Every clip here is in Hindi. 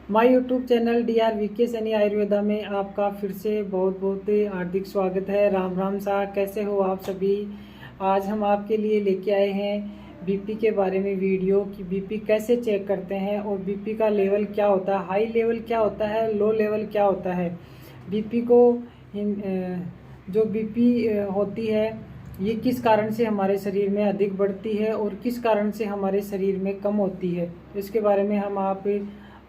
My YouTube channel DR VK Saini Ayurveda में आपका फिर से बहुत बहुत हार्दिक स्वागत है। राम राम सा, कैसे हो आप सभी। आज हम आपके लिए लेके आए हैं बीपी के बारे में वीडियो कि बीपी कैसे चेक करते हैं और बीपी का लेवल क्या होता है, हाई लेवल क्या होता है, लो लेवल क्या होता है। बीपी को जो बीपी होती है ये किस कारण से हमारे शरीर में अधिक बढ़ती है और किस कारण से हमारे शरीर में कम होती है, इसके बारे में हम आप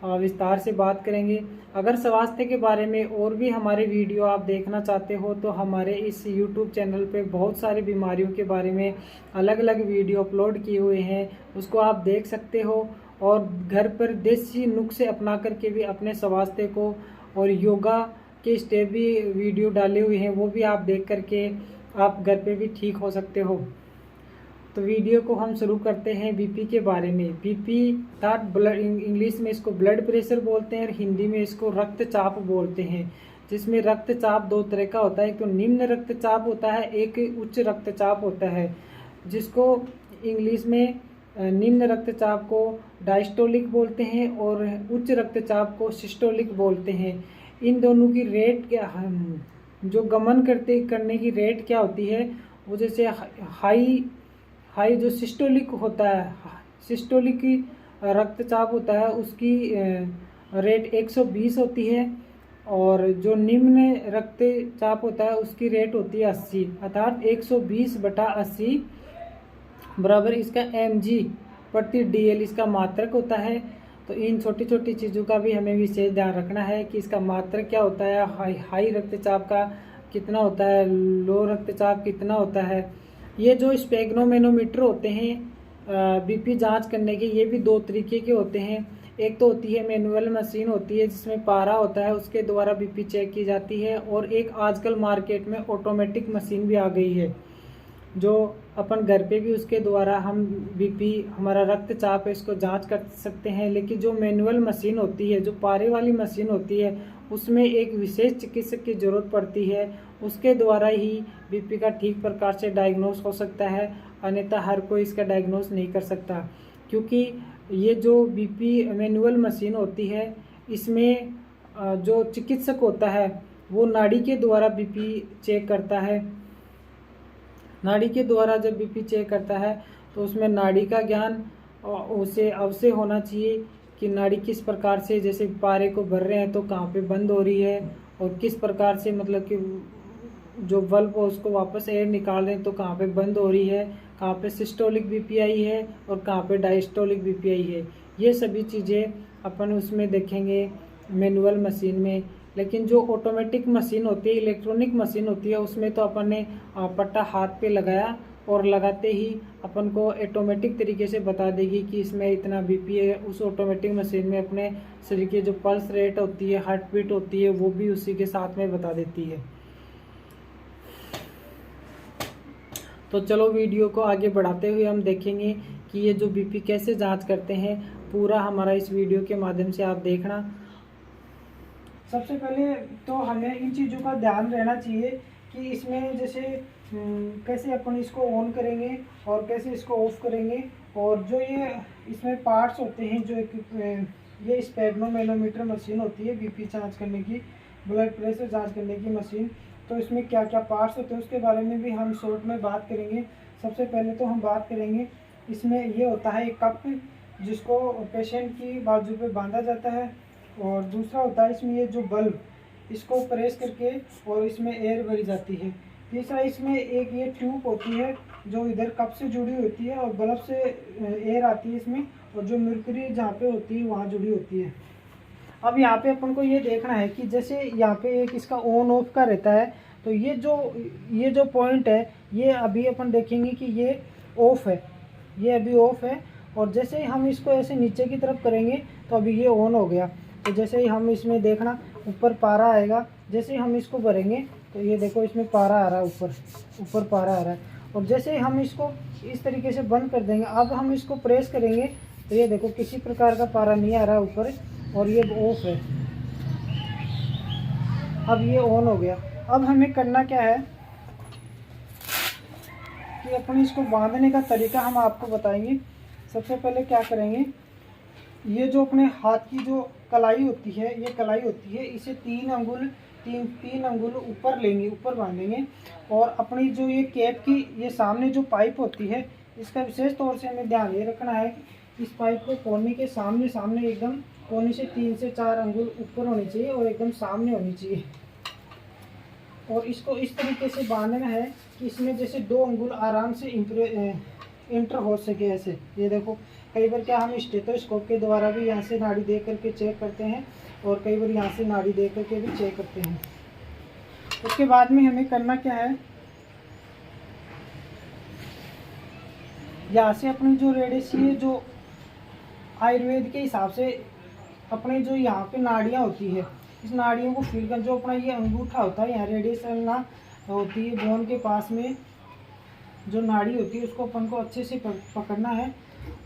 विस्तार से बात करेंगे। अगर स्वास्थ्य के बारे में और भी हमारे वीडियो आप देखना चाहते हो तो हमारे इस YouTube चैनल पे बहुत सारी बीमारियों के बारे में अलग अलग वीडियो अपलोड किए हुए हैं, उसको आप देख सकते हो। और घर पर देसी नुस्खे अपना करके भी अपने स्वास्थ्य को और योगा के स्टेप भी वीडियो डाले हुए हैं, वो भी आप देख करके आप घर पे भी ठीक हो सकते हो। तो वीडियो को हम शुरू करते हैं बीपी के बारे में। बीपी अर्थात ब्लड, इंग्लिश में इसको ब्लड प्रेशर बोलते हैं और हिंदी में इसको रक्तचाप बोलते हैं। जिसमें रक्तचाप दो तरह का होता है, एक तो निम्न रक्तचाप होता है, एक उच्च रक्तचाप होता है। जिसको इंग्लिश में निम्न रक्तचाप को डायस्टोलिक बोलते हैं और उच्च रक्तचाप को सिस्टोलिक बोलते हैं। इन दोनों की रेट क्या, जो गमन करने की रेट क्या होती है, वो जैसे हाई जो सिस्टोलिक होता है, सिस्टोलिक रक्तचाप होता है उसकी रेट 120 होती है और जो निम्न रक्तचाप होता है उसकी रेट होती है 80, अर्थात 120/80 बराबर इसका mg/dl इसका मात्रक होता है। तो इन छोटी छोटी चीज़ों का भी हमें विशेष ध्यान रखना है कि इसका मात्रक क्या होता है, हाई रक्तचाप का कितना होता है, लो रक्तचाप कितना होता है। ये जो स्पेग्नोमेनोमीटर होते हैं बीपी जांच करने के, ये भी दो तरीके के होते हैं। एक तो होती है मैनुअल मशीन होती है जिसमें पारा होता है, उसके द्वारा बीपी चेक की जाती है। और एक आजकल मार्केट में ऑटोमेटिक मशीन भी आ गई है जो अपन घर पे भी उसके द्वारा हम बीपी, हमारा रक्तचाप है, इसको जांच कर सकते हैं। लेकिन जो मैनुअल मशीन होती है, जो पारे वाली मशीन होती है, उसमें एक विशेष चिकित्सक की ज़रूरत पड़ती है, उसके द्वारा ही बीपी का ठीक प्रकार से डायग्नोस हो सकता है। अन्यथा हर कोई इसका डायग्नोस नहीं कर सकता, क्योंकि ये जो बीपी मैनुअल मशीन होती है इसमें जो चिकित्सक होता है वो नाड़ी के द्वारा बीपी चेक करता है। नाड़ी के द्वारा जब बीपी चेक करता है तो उसमें नाड़ी का ज्ञान उसे अवश्य होना चाहिए कि नाड़ी किस प्रकार से, जैसे पारे को भर रहे हैं तो कहाँ पे बंद हो रही है और किस प्रकार से, मतलब कि जो बल्ब हो उसको वापस एयर निकाल रहे हैं तो कहाँ पे बंद हो रही है, कहाँ पे सिस्टोलिक बीपी आई है और कहाँ पे डायस्टोलिक बीपी आई है। ये सभी चीज़ें अपन उसमें देखेंगे मैनुअल मशीन में। लेकिन जो ऑटोमेटिक मशीन होती है, इलेक्ट्रॉनिक मशीन होती है, उसमें तो अपन ने पट्टा हाथ पे लगाया और लगाते ही अपन को ऑटोमेटिक तरीके से बता देगी कि इसमें इतना बीपी है। उस ऑटोमेटिक मशीन में अपने शरीर की जो पल्स रेट होती है, हार्ट बीट होती है, वो भी उसी के साथ में बता देती है। तो चलो वीडियो को आगे बढ़ाते हुए हम देखेंगे कि ये जो बीपी कैसे जांच करते हैं, पूरा हमारा इस वीडियो के माध्यम से आप देखना। सबसे पहले तो हमें इन चीज़ों का ध्यान रहना चाहिए कि इसमें जैसे कैसे अपन इसको ऑन करेंगे और कैसे इसको ऑफ करेंगे। और जो ये इसमें पार्ट्स होते हैं, जो ये स्पेग्नोमेनोमीटर मशीन होती है बीपी जांच करने की, ब्लड प्रेशर जांच करने की मशीन, तो इसमें क्या क्या पार्ट्स होते हैं उसके बारे में भी हम शॉर्ट में बात करेंगे। सबसे पहले तो हम बात करेंगे, इसमें ये होता है एक कप जिसको पेशेंट की बाजू पे बांधा जाता है। और दूसरा होता है इसमें ये जो बल्ब, इसको प्रेस करके और इसमें एयर भरी जाती है। तीसरा इसमें एक ये ट्यूब होती है जो इधर कप से जुड़ी होती है और बल्ब से एयर आती है इसमें, और जो मर्क्यूरी जहाँ पे होती है वहाँ जुड़ी होती है। अब यहाँ पे अपन को ये देखना है कि जैसे यहाँ पे एक इसका ऑन ऑफ का रहता है, तो ये जो पॉइंट है ये अभी अपन देखेंगे कि ये ऑफ है, ये अभी ऑफ है। और जैसे ही हम इसको ऐसे नीचे की तरफ करेंगे तो अभी ये ऑन हो गया। तो जैसे ही हम इसमें देखना ऊपर पारा आएगा, जैसे ही हम इसको भरेंगे तो ये देखो इसमें पारा आ रहा है, ऊपर पारा आ रहा है। और जैसे ही हम इसको इस तरीके से बंद कर देंगे, अब हम इसको प्रेस करेंगे तो ये देखो किसी प्रकार का पारा नहीं आ रहा है ऊपर, और ये ऑफ है। अब ये ऑन हो गया। अब हमें करना क्या है कि अपन इसको बांधने का तरीका हम आपको बताएंगे। सबसे पहले क्या करेंगे ये जो अपने हाथ की जो कलाई होती है, ये कलाई होती है, इसे तीन अंगुल ऊपर लेंगे, ऊपर बांधेंगे। और अपनी जो ये कैप की ये सामने जो पाइप होती है, इसका विशेष तौर से हमें ध्यान ये रखना है कि इस पाइप को कोहनी के सामने एकदम कोहनी से 3 से 4 अंगुल ऊपर होनी चाहिए और एकदम सामने होनी चाहिए। और इसको इस तरीके से बांधना है कि इसमें जैसे 2 अंगुल आराम से इंटर हो सके। ऐसे ये देखो, कई बार क्या हम स्टेथोस्कोप के द्वारा भी यहाँ से नाड़ी दे करके चेक करते हैं और कई बार यहाँ से नाड़ी दे करके भी चेक करते हैं। उसके बाद में हमें करना क्या है, यहाँ से अपनी जो रेडियस जो आयुर्वेद के हिसाब से अपने जो यहाँ पे नाड़ियाँ होती है, इस नाड़ियों को फील कर, जो अपना ये अंगूठा होता है यहाँ रेडियस ना होती है, बोन के पास में जो नाड़ी होती है उसको अपन को अच्छे से पकड़ना है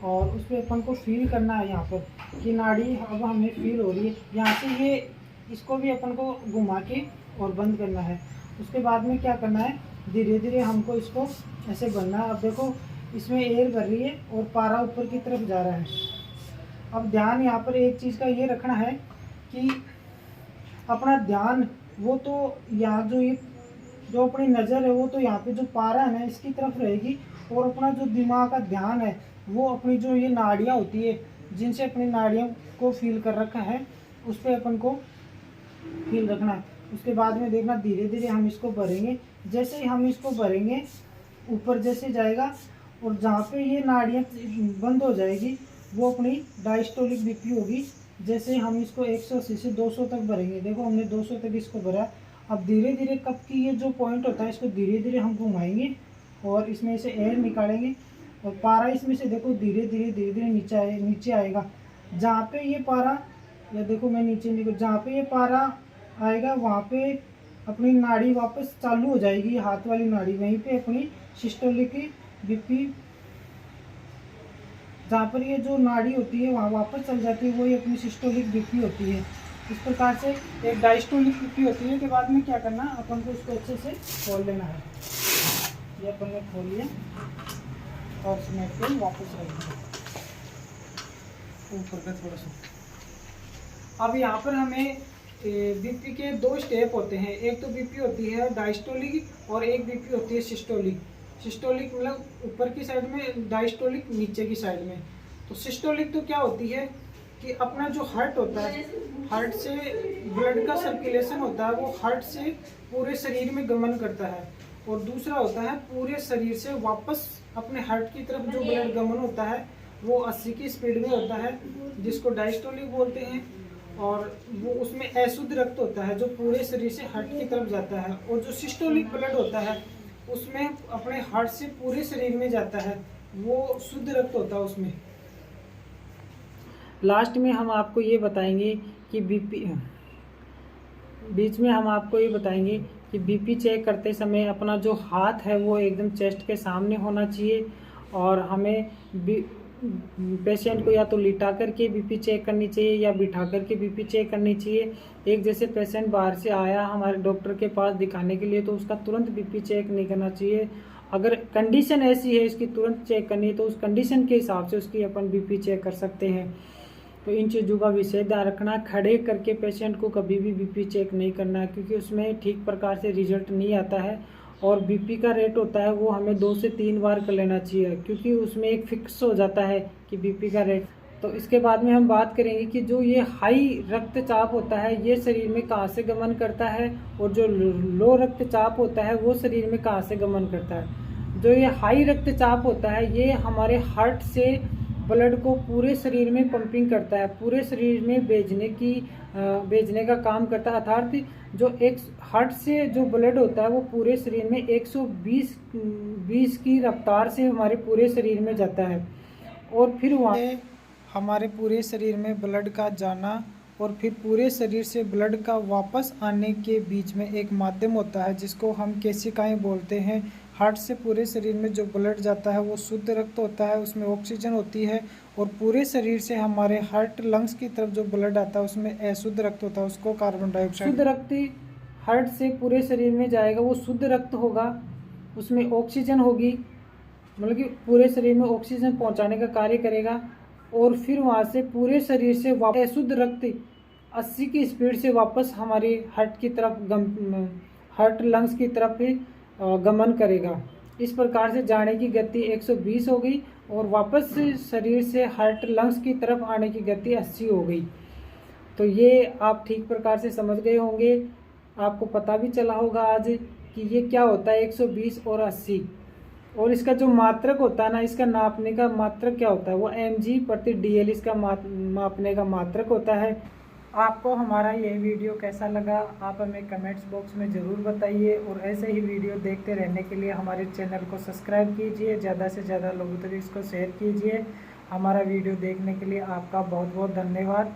और उस पर अपन को फील करना है यहाँ पर कि नाड़ी अब हमें फील हो रही है। यहाँ से ये इसको भी अपन को घुमा के और बंद करना है। उसके बाद में क्या करना है, धीरे धीरे हमको इसको ऐसे बनना है। अब देखो इसमें एयर भर रही है और पारा ऊपर की तरफ जा रहा है। अब ध्यान यहाँ पर एक चीज़ का ये रखना है कि अपना ध्यान वो तो यहाँ जो अपनी नज़र है वो तो यहाँ पे जो पारा है ना इसकी तरफ रहेगी, और अपना जो दिमाग का ध्यान है वो अपनी जो ये नाड़ियाँ होती है जिनसे अपनी नाड़ियों को फील कर रखा है उस पर अपन को फील रखना है। उसके बाद में देखना धीरे धीरे हम इसको भरेंगे। जैसे ही हम इसको भरेंगे ऊपर जैसे जाएगा और जहाँ पे ये नाड़ियाँ बंद हो जाएगी वो अपनी डायस्टोलिक बीपी होगी। जैसे हम इसको 180 से 200 तक भरेंगे, देखो हमने 200 तक इसको भरा। अब धीरे धीरे कप की ये जो पॉइंट होता है इसको धीरे धीरे हम घुमाएंगे और इसमें से एयर निकालेंगे और पारा इसमें से देखो धीरे धीरे नीचे आएगा। जहाँ पे ये पारा, या देखो मैं नीचे निकल, जहाँ पे ये पारा आएगा वहाँ पे अपनी नाड़ी वापस चालू हो जाएगी, हाथ वाली नाड़ी, वहीं पे अपनी सिस्टोलिक बीपी, जहाँ पर ये जो नाड़ी होती है वहाँ वापस चल जाती है, वही अपनी सिस्टोलिक बीपी होती है। इस प्रकार से एक डायस्टोलिक बीपी होती है। के बाद में क्या करना, अपन को इसको अच्छे से खोल लेना है। ये अपन ने खोल लिया और सिमेंट पे वापस रख दिया ऊपर का थोड़ा सा। अब यहाँ पर हमें बीपी के 2 स्टेप होते हैं, एक तो बीपी होती है डायस्टोलिक और एक बीपी होती है सिस्टोलिक। सिस्टोलिक मतलब ऊपर की साइड में, डायस्टोलिक नीचे की साइड में। तो सिस्टोलिक तो क्या होती है कि अपना जो हार्ट होता है, हार्ट से ब्लड का सर्कुलेशन होता है वो हार्ट से पूरे शरीर में गमन करता है, और दूसरा होता है पूरे शरीर से वापस अपने हार्ट की तरफ जो ब्लड गमन होता है वो 80 की स्पीड में होता है, जिसको डायस्टोलिक बोलते हैं। और वो उसमें अशुद्ध रक्त होता है जो पूरे शरीर से हार्ट की तरफ जाता है। और जो सिस्टोलिक ब्लड होता है उसमें अपने हार्ट से पूरे शरीर में जाता है, वो शुद्ध रक्त होता है उसमें। लास्ट में हम आपको ये बताएंगे कि बीच में हम आपको ये बताएंगे कि बीपी चेक करते समय अपना जो हाथ है वो एकदम चेस्ट के सामने होना चाहिए, और हमें पेशेंट को या तो लिटा करके बीपी चेक करनी चाहिए या बिठा करके बीपी चेक करनी चाहिए। एक जैसे पेशेंट बाहर से आया हमारे डॉक्टर के पास दिखाने के लिए तो उसका तुरंत बीपी चेक नहीं करना चाहिए। अगर कंडीशन ऐसी है इसकी तुरंत चेक करनी है तो उस कंडीशन के हिसाब से उसकी अपन बीपी चेक कर सकते हैं। तो इन चीज़ों का विशेष ध्यान रखना। खड़े करके पेशेंट को कभी भी बीपी चेक नहीं करना है, क्योंकि उसमें ठीक प्रकार से रिजल्ट नहीं आता है। और बीपी का रेट होता है वो हमें 2 से 3 बार कर लेना चाहिए, क्योंकि उसमें एक फिक्स हो जाता है कि बीपी का रेट। तो इसके बाद में हम बात करेंगे कि जो ये हाई रक्तचाप होता है ये शरीर में कहाँ से गमन करता है, और जो लो रक्तचाप होता है वो शरीर में कहाँ से गमन करता है। जो ये हाई रक्तचाप होता है ये हमारे हार्ट से ब्लड को पूरे शरीर में पंपिंग करता है, पूरे शरीर में भेजने का काम करता है। अर्थात जो एक हार्ट से जो ब्लड होता है वो पूरे शरीर में 120 की रफ्तार से हमारे पूरे शरीर में जाता है, और फिर वहाँ हमारे पूरे शरीर में ब्लड का जाना और फिर पूरे शरीर से ब्लड का वापस आने के बीच में एक माध्यम होता है जिसको हम केशिकाएं बोलते हैं। हार्ट से पूरे शरीर में जो ब्लड जाता है वो शुद्ध रक्त होता है, उसमें ऑक्सीजन होती है, और पूरे शरीर से हमारे हार्ट लंग्स की तरफ जो ब्लड आता है उसमें अशुद्ध रक्त होता है, उसको कार्बन डाइऑक्साइड। शुद्ध रक्त हार्ट से पूरे शरीर में जाएगा, वो शुद्ध रक्त होगा, उसमें ऑक्सीजन होगी, मतलब कि पूरे शरीर में ऑक्सीजन पहुंचाने का कार्य करेगा। और फिर वहाँ से पूरे शरीर से वापस शुद्ध रक्त 80 की स्पीड से वापस हमारी हार्ट की तरफ हार्ट लंग्स की तरफ गमन करेगा। इस प्रकार से जाने की गति 120 हो गई और वापस शरीर से हार्ट लंग्स की तरफ आने की गति 80 हो गई। तो ये आप ठीक प्रकार से समझ गए होंगे। आपको पता भी चला होगा आज कि ये क्या होता है 120 और 80। और इसका जो मात्रक होता है ना, इसका नापने का मात्रक क्या होता है, वो mg/dl इसका मापने का मात्रक होता है। आपको हमारा यह वीडियो कैसा लगा आप हमें कमेंट्स बॉक्स में ज़रूर बताइए, और ऐसे ही वीडियो देखते रहने के लिए हमारे चैनल को सब्सक्राइब कीजिए, ज़्यादा से ज़्यादा लोगों तक इसको शेयर कीजिए। हमारा वीडियो देखने के लिए आपका बहुत बहुत धन्यवाद।